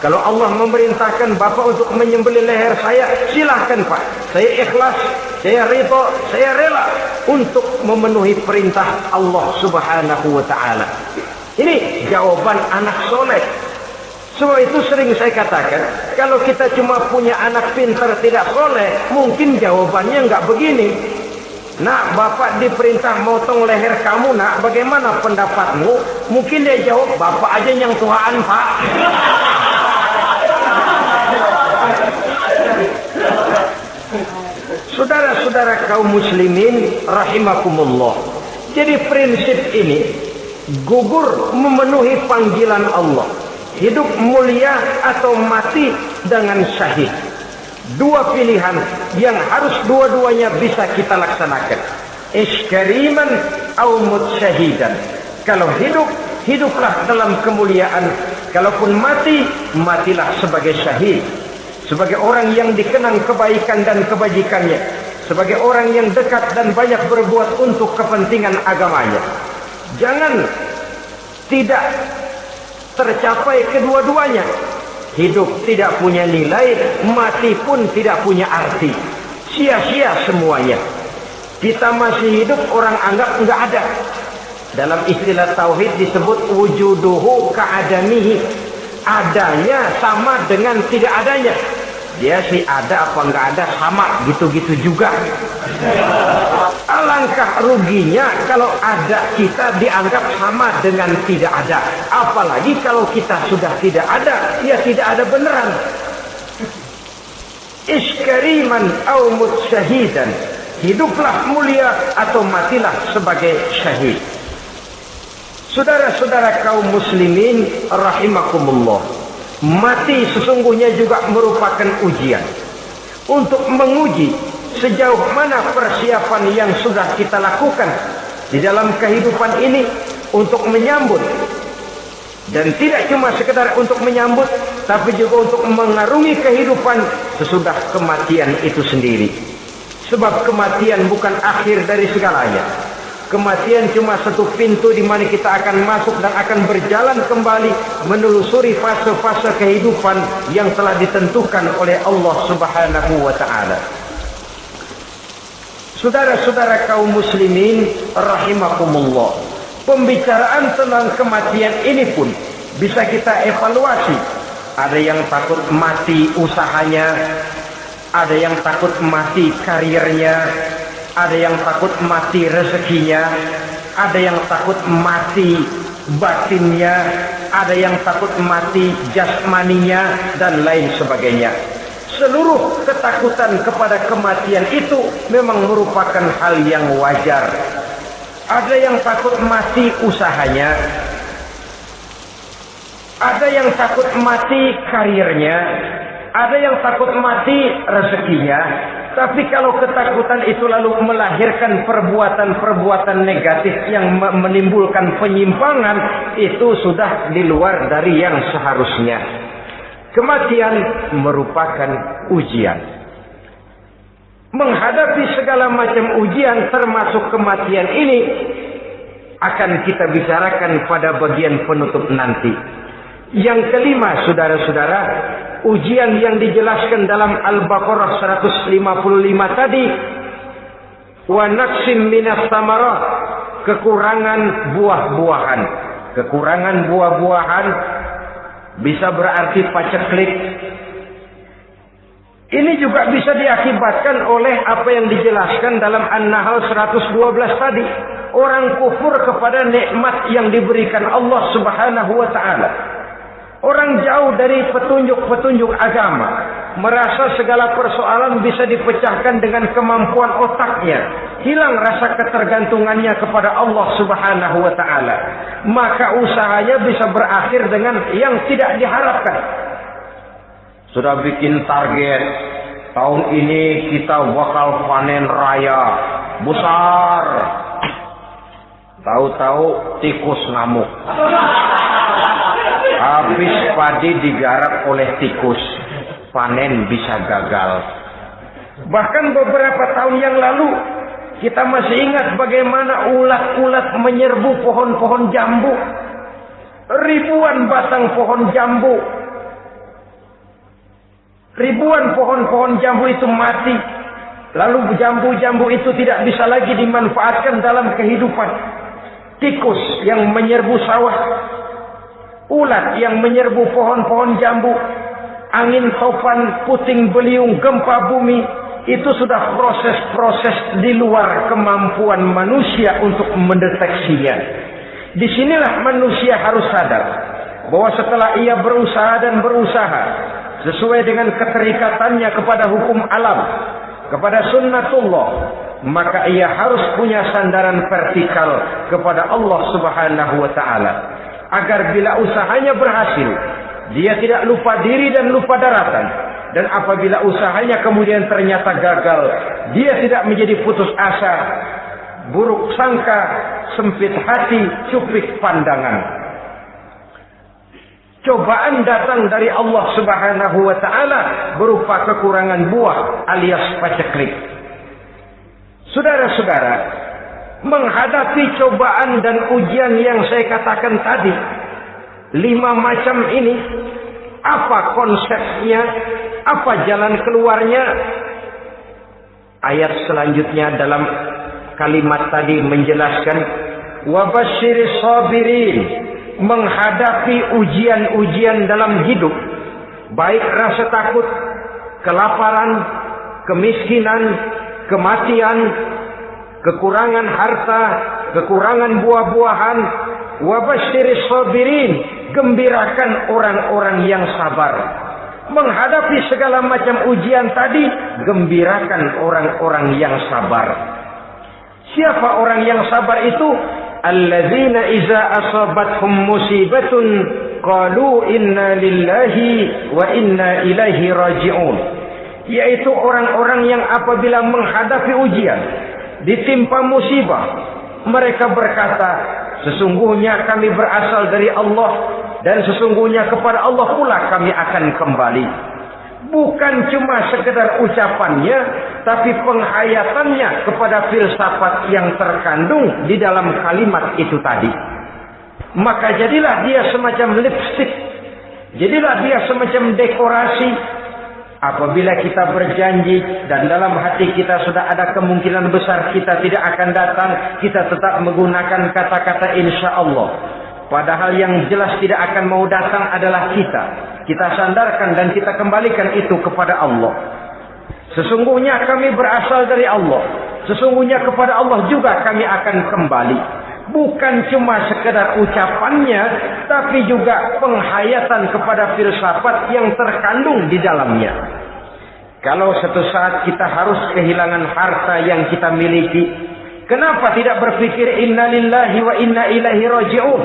Kalau Allah memerintahkan Bapak untuk menyembelih leher saya, silahkan Pak. Saya ikhlas, saya ridho, saya rela untuk memenuhi perintah Allah Subhanahu wa ta'ala. Ini jawaban anak soleh. Sebab itu sering saya katakan, kalau kita cuma punya anak pintar tidak soleh, mungkin jawabannya nggak begini. "Nak, Bapak diperintah motong leher kamu, nak, bagaimana pendapatmu?" Mungkin dia jawab, "Bapak aja yang Tuhan, Pak." Saudara-saudara kaum muslimin rahimakumullah. Jadi prinsip ini gugur memenuhi panggilan Allah. Hidup mulia atau mati dengan syahid. Dua pilihan yang harus dua-duanya bisa kita laksanakan. Iskariman au mutsyahidan. Kalau hidup, hiduplah dalam kemuliaan. Kalaupun mati, matilah sebagai syahid. Sebagai orang yang dikenang kebaikan dan kebajikannya. Sebagai orang yang dekat dan banyak berbuat untuk kepentingan agamanya. Jangan tidak tercapai kedua-duanya. Hidup tidak punya nilai, mati pun tidak punya arti. Sia-sia semuanya. Kita masih hidup, orang anggap enggak ada. Dalam istilah tauhid disebut wujuduhu ka'adamihi. Adanya sama dengan tidak adanya. Dia sih ada apa enggak ada sama, gitu-gitu juga. Alangkah ruginya kalau ada kita dianggap sama dengan tidak ada. Apalagi kalau kita sudah tidak ada, ya tidak ada beneran. Iskariman au mutsyahidan. Hiduplah mulia atau matilah sebagai syahid. Saudara-saudara kaum muslimin rahimakumullah. Mati sesungguhnya juga merupakan ujian. Untuk menguji sejauh mana persiapan yang sudah kita lakukan di dalam kehidupan ini untuk menyambut. Dan tidak cuma sekedar untuk menyambut, tapi juga untuk mengarungi kehidupan sesudah kematian itu sendiri. Sebab kematian bukan akhir dari segalanya. Kematian cuma satu pintu di mana kita akan masuk dan akan berjalan kembali menelusuri fase-fase kehidupan yang telah ditentukan oleh Allah Subhanahu wa taala. Saudara-saudara kaum muslimin rahimakumullah. Pembicaraan tentang kematian ini pun bisa kita evaluasi. Ada yang takut mati usahanya, ada yang takut mati karirnya, ada yang takut mati rezekinya, ada yang takut mati batinnya, ada yang takut mati jasmaninya, dan lain sebagainya. Seluruh ketakutan kepada kematian itu memang merupakan hal yang wajar. Ada yang takut mati usahanya, ada yang takut mati karirnya, ada yang takut mati rezekinya. Tapi kalau ketakutan itu lalu melahirkan perbuatan-perbuatan negatif yang menimbulkan penyimpangan, itu sudah di luar dari yang seharusnya. Kematian merupakan ujian. Menghadapi segala macam ujian termasuk kematian ini akan kita bicarakan pada bagian penutup nanti. Yang kelima, saudara-saudara, ujian yang dijelaskan dalam Al-Baqarah 155 tadi, wa naqsim minas samarat, kekurangan buah-buahan. Kekurangan buah-buahan bisa berarti paceklik. Ini juga bisa diakibatkan oleh apa yang dijelaskan dalam An-Nahl 112 tadi. Orang kufur kepada nikmat yang diberikan Allah Subhanahu wa taala. Orang jauh dari petunjuk-petunjuk agama, merasa segala persoalan bisa dipecahkan dengan kemampuan otaknya, hilang rasa ketergantungannya kepada Allah Subhanahu wa taala. Maka usahanya bisa berakhir dengan yang tidak diharapkan. Sudah bikin target, tahun ini kita bakal panen raya besar. Tahu-tahu tikus ngamuk. Habis padi digarap oleh tikus, panen bisa gagal. Bahkan beberapa tahun yang lalu kita masih ingat bagaimana ulat-ulat menyerbu pohon-pohon jambu. Ribuan batang pohon jambu, ribuan pohon-pohon jambu itu mati. Lalu jambu-jambu itu tidak bisa lagi dimanfaatkan dalam kehidupan. Tikus yang menyerbu sawah, ulat yang menyerbu pohon-pohon jambu, angin topan, puting beliung, gempa bumi, itu sudah proses-proses di luar kemampuan manusia untuk mendeteksinya. Disinilah manusia harus sadar bahwa setelah ia berusaha dan berusaha sesuai dengan keterikatannya kepada hukum alam, kepada sunnatullah, maka ia harus punya sandaran vertikal kepada Allah Subhanahu wa taala. Agar bila usahanya berhasil, dia tidak lupa diri dan lupa daratan. Dan apabila usahanya kemudian ternyata gagal, dia tidak menjadi putus asa, buruk sangka, sempit hati, cuplik pandangan. Cobaan datang dari Allah Subhanahu wa taala berupa kekurangan buah alias paceklik. Saudara-saudara, menghadapi cobaan dan ujian yang saya katakan tadi, 5 macam ini, apa konsepnya, apa jalan keluarnya? Ayat selanjutnya dalam kalimat tadi menjelaskan, wabasyiris sabirin, menghadapi ujian-ujian dalam hidup, baik rasa takut, kelaparan, kemiskinan, kematian, kekurangan harta, kekurangan buah-buahan. Wabasyiris sabirin, gembirakan orang-orang yang sabar. Menghadapi segala macam ujian tadi, gembirakan orang-orang yang sabar. Siapa orang yang sabar itu? Alladzina iza asabathum musibatun qalu inna lillahi wa inna ilaihi raji'un. Yaitu orang-orang yang apabila menghadapi ujian, ditimpa musibah, mereka berkata, sesungguhnya kami berasal dari Allah dan sesungguhnya kepada Allah pula kami akan kembali. Bukan cuma sekedar ucapannya, tapi penghayatannya kepada filsafat yang terkandung di dalam kalimat itu tadi. Maka jadilah dia semacam lipstik, jadilah dia semacam dekorasi. Apabila kita berjanji dan dalam hati kita sudah ada kemungkinan besar kita tidak akan datang, kita tetap menggunakan kata-kata insya Allah. Padahal yang jelas tidak akan mau datang adalah kita. Kita sandarkan dan kita kembalikan itu kepada Allah. Sesungguhnya kami berasal dari Allah. Sesungguhnya kepada Allah juga kami akan kembali. Bukan cuma sekedar ucapannya, tapi juga penghayatan kepada filsafat yang terkandung di dalamnya. Kalau suatu saat kita harus kehilangan harta yang kita miliki, kenapa tidak berpikir inna lillahi wa inna ilaihi raji'un?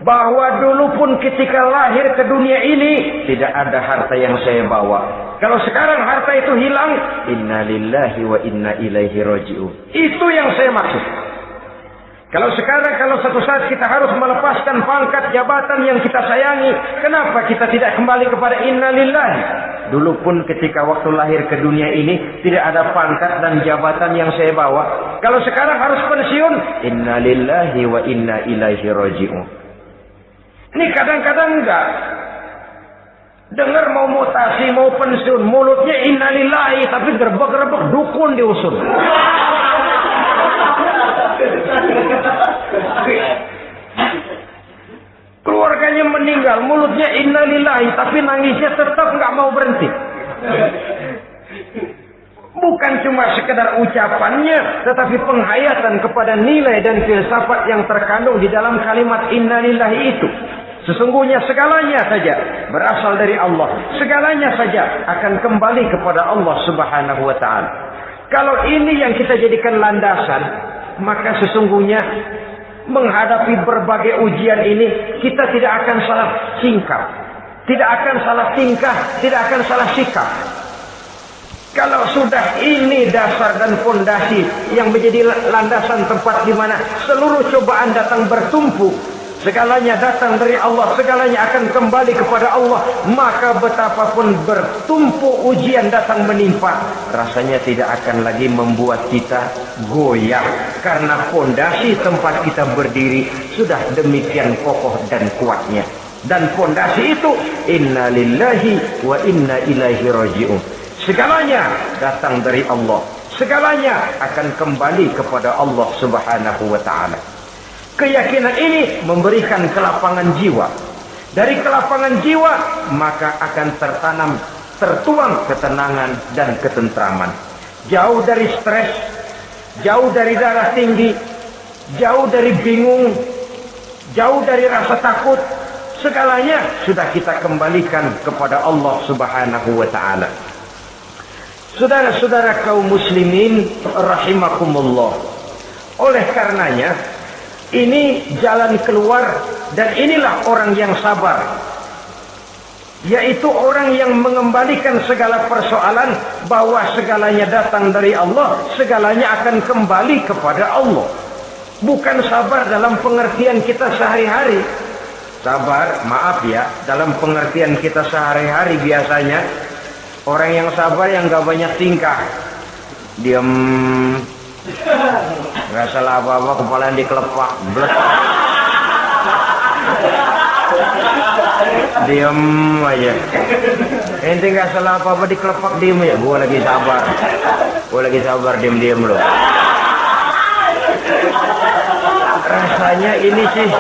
Bahwa dulu pun ketika lahir ke dunia ini tidak ada harta yang saya bawa. Kalau sekarang harta itu hilang, inna lillahi wa inna ilaihi raji'un. Itu yang saya maksud. Kalau sekarang, kalau suatu saat kita harus melepaskan pangkat jabatan yang kita sayangi, kenapa kita tidak kembali kepada inna lillahi? Dulu pun ketika waktu lahir ke dunia ini tidak ada pangkat dan jabatan yang saya bawa. Kalau sekarang harus pensiun, inna lillahi wa inna ilaihi raji'un. Ini kadang-kadang enggak. Dengar mau mutasi, mau pensiun, mulutnya inna lillahi, tapi gerbek-gerbek dukun diusul. Keluarganya meninggal, mulutnya innalillahi, tapi nangisnya tetap nggak mau berhenti. Bukan cuma sekedar ucapannya, tetapi penghayatan kepada nilai dan filsafat yang terkandung di dalam kalimat innalillahi itu. Sesungguhnya segalanya saja berasal dari Allah. Segalanya saja akan kembali kepada Allah Subhanahu wa ta'ala. Kalau ini yang kita jadikan landasan, maka sesungguhnya menghadapi berbagai ujian ini kita tidak akan salah singkap, tidak akan salah tingkah, tidak akan salah sikap. Kalau sudah ini dasar dan fondasi yang menjadi landasan tempat di mana seluruh cobaan datang bertumpu, segalanya datang dari Allah, segalanya akan kembali kepada Allah, maka betapapun bertumpu ujian datang menimpa, rasanya tidak akan lagi membuat kita goyah, karena fondasi tempat kita berdiri sudah demikian kokoh dan kuatnya. Dan fondasi itu inna lillahi wa inna ilaihi raji'un. Segalanya datang dari Allah, segalanya akan kembali kepada Allah Subhanahu wa ta'ala. Keyakinan ini memberikan kelapangan jiwa. Dari kelapangan jiwa maka akan tertuang ketenangan dan ketentraman. Jauh dari stres, jauh dari darah tinggi, jauh dari bingung, jauh dari rasa takut. Segalanya sudah kita kembalikan kepada Allah Subhanahu wa ta'ala. Saudara-saudara kaum muslimin rahimakumullah. Oleh karenanya, ini jalan keluar dan inilah orang yang sabar. Yaitu orang yang mengembalikan segala persoalan bahwa segalanya datang dari Allah, segalanya akan kembali kepada Allah. Bukan sabar dalam pengertian kita sehari-hari. Sabar, maaf ya, dalam pengertian kita sehari-hari biasanya orang yang sabar yang gak banyak tingkah, diam, Nggak salah apa-apa, kepala yang dikelepak. Blek. Diam aja. Ente nggak salah apa-apa dikelepak, diem aja. Gua lagi sabar, diem loh. Rasanya ini sih,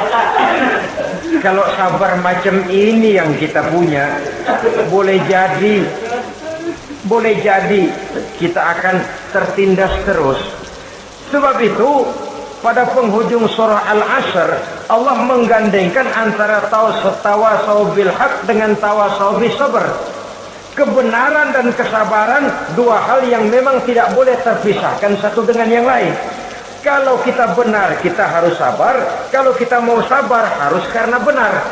kalau sabar macam ini yang kita punya, boleh jadi kita akan tertindas terus. Sebab itu pada penghujung surah Al-Asr, Allah menggandengkan antara tawasau bil haq dengan tawasau bis sabr. Kebenaran dan kesabaran, dua hal yang memang tidak boleh terpisahkan satu dengan yang lain. Kalau kita benar, kita harus sabar. Kalau kita mau sabar, harus karena benar.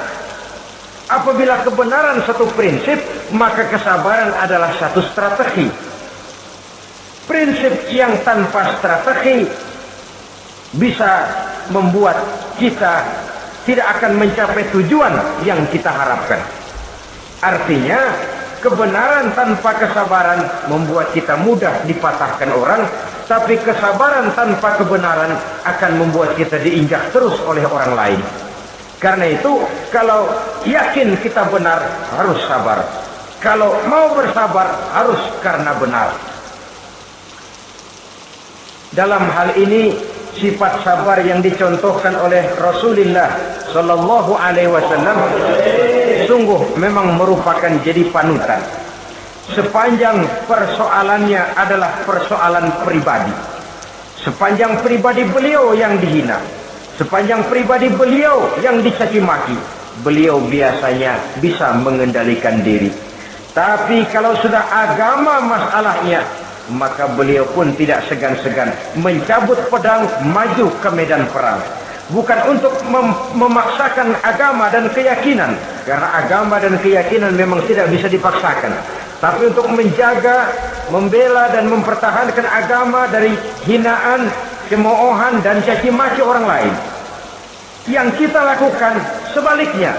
Apabila kebenaran satu prinsip, maka kesabaran adalah satu strategi. Prinsip yang tanpa strategi bisa membuat kita tidak akan mencapai tujuan yang kita harapkan. Artinya, kebenaran tanpa kesabaran membuat kita mudah dipatahkan orang, tapi kesabaran tanpa kebenaran akan membuat kita diinjak terus oleh orang lain. Karena itu, kalau yakin kita benar, harus sabar. Kalau mau bersabar, harus karena benar. Dalam hal ini, sifat sabar yang dicontohkan oleh Rasulullah Sallallahu Alaihi Wasallam sungguh memang merupakan jadi panutan. Sepanjang persoalannya adalah persoalan pribadi, sepanjang pribadi beliau yang dihina, sepanjang pribadi beliau yang dicaci maki, beliau biasanya bisa mengendalikan diri. Tapi kalau sudah agama masalahnya, maka beliau pun tidak segan-segan mencabut pedang, maju ke medan perang. Bukan untuk memaksakan agama dan keyakinan, karena agama dan keyakinan memang tidak bisa dipaksakan, tapi untuk menjaga, membela dan mempertahankan agama dari hinaan, cemoohan dan caci maki orang lain. Yang kita lakukan sebaliknya.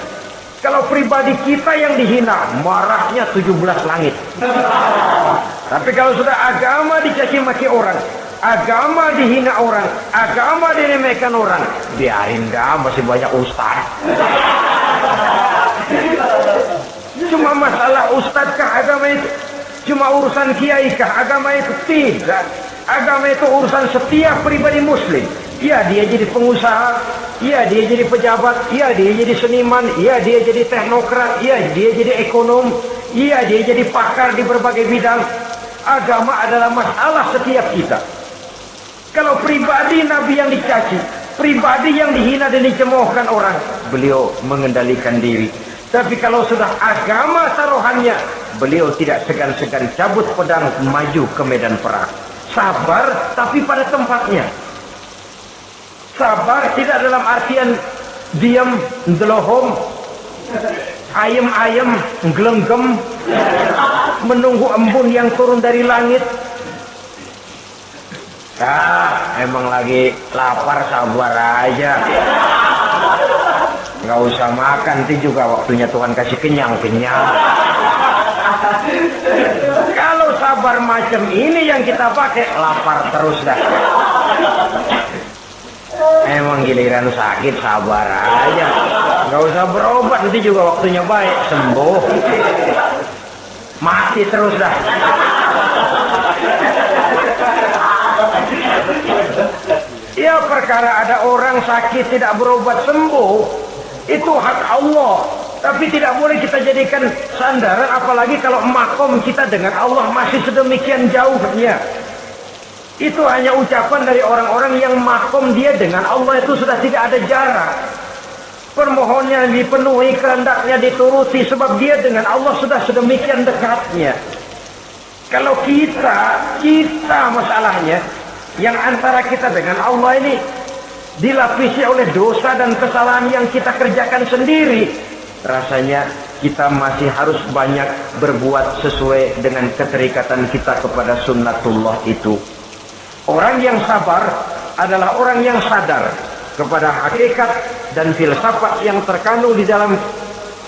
Kalau pribadi kita yang dihina, marahnya 17 langit. Tapi kalau sudah agama dicaci maki orang, agama dihina orang, agama diremehkan orang, biarin dah, masih banyak ustaz. Cuma masalah ustazkah agama itu? Cuma urusan kiai kah agama itu? Tidak. Agama itu urusan setiap pribadi muslim. Ya dia jadi pengusaha, ya dia jadi pejabat, ya dia jadi seniman, ya dia jadi teknokrat, ya dia jadi ekonom, ya dia jadi pakar di berbagai bidang. Agama adalah masalah setiap kita. Kalau pribadi Nabi yang dicaci, pribadi yang dihina dan dicemoohkan orang, beliau mengendalikan diri. Tapi kalau sudah agama taruhannya, beliau tidak segan-segan cabut pedang, maju ke medan perang. Sabar tapi pada tempatnya. Sabar tidak dalam artian diam, ndelohom, ayem-ayem, nggelenggem, menunggu embun yang turun dari langit. Emang lagi lapar, sabar aja. Nggak usah makan, nanti juga waktunya Tuhan kasih kenyang-kenyang. Kalau sabar macam ini yang kita pakai, lapar terus dah. Emang giliran sakit, sabar aja. Nggak usah berobat, nanti juga waktunya baik, sembuh. Mati terus dah. Ya perkara ada orang sakit tidak berobat sembuh, itu hak Allah. Tapi tidak boleh kita jadikan sandaran, apalagi kalau makom kita dengan Allah masih sedemikian jauhnya. Itu hanya ucapan dari orang-orang yang makom dia dengan Allah itu sudah tidak ada jarak. Permohonannya dipenuhi, kehendaknya dituruti, sebab dia dengan Allah sudah sedemikian dekatnya. Kalau kita masalahnya, yang antara kita dengan Allah ini dilapisi oleh dosa dan kesalahan yang kita kerjakan sendiri, rasanya kita masih harus banyak berbuat sesuai dengan keterikatan kita kepada sunnatullah itu. Orang yang sabar adalah orang yang sadar kepada hakikat dan filsafat yang terkandung di dalam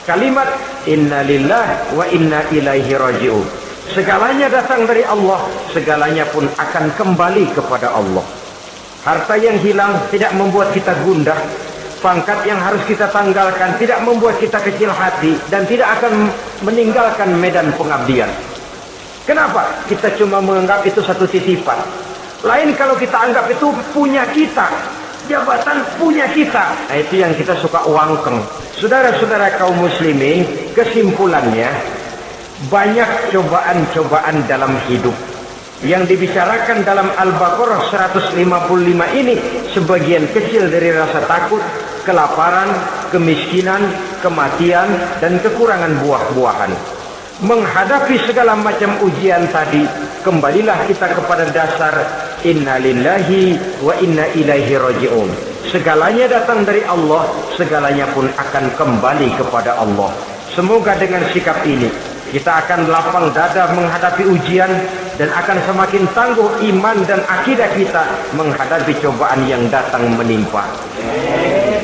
kalimat inna lillahi wa inna ilaihi raji'un. Segalanya datang dari Allah, segalanya pun akan kembali kepada Allah. Harta yang hilang tidak membuat kita gundah, pangkat yang harus kita tanggalkan tidak membuat kita kecil hati, dan tidak akan meninggalkan medan pengabdian. Kenapa? Kita cuma menganggap itu satu titipan. Lain kalau kita anggap itu punya kita, jabatan punya kita. Nah, itu yang kita suka wangkeng. Saudara-saudara kaum muslimin, kesimpulannya, banyak cobaan-cobaan dalam hidup. Yang dibicarakan dalam Al-Baqarah 155 ini sebagian kecil dari rasa takut, kelaparan, kemiskinan, kematian, dan kekurangan buah-buahan. Menghadapi segala macam ujian tadi, kembalilah kita kepada dasar inna lillahi wa inna ilaihi raji'un. Segalanya datang dari Allah, segalanya pun akan kembali kepada Allah. Semoga dengan sikap ini kita akan lapang dada menghadapi ujian, dan akan semakin tangguh iman dan akidah kita menghadapi cobaan yang datang menimpa.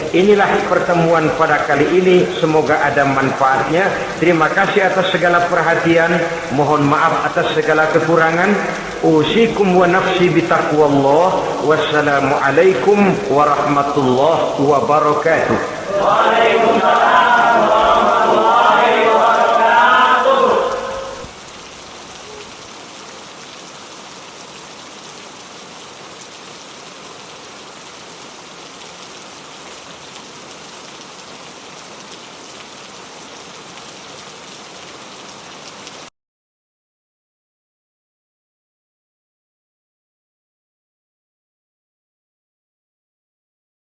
Inilah pertemuan pada kali ini, semoga ada manfaatnya. Terima kasih atas segala perhatian, mohon maaf atas segala kekurangan. Usikum wa nafsi bitaqwallah. Wassalamualaikum warahmatullahi wabarakatuh.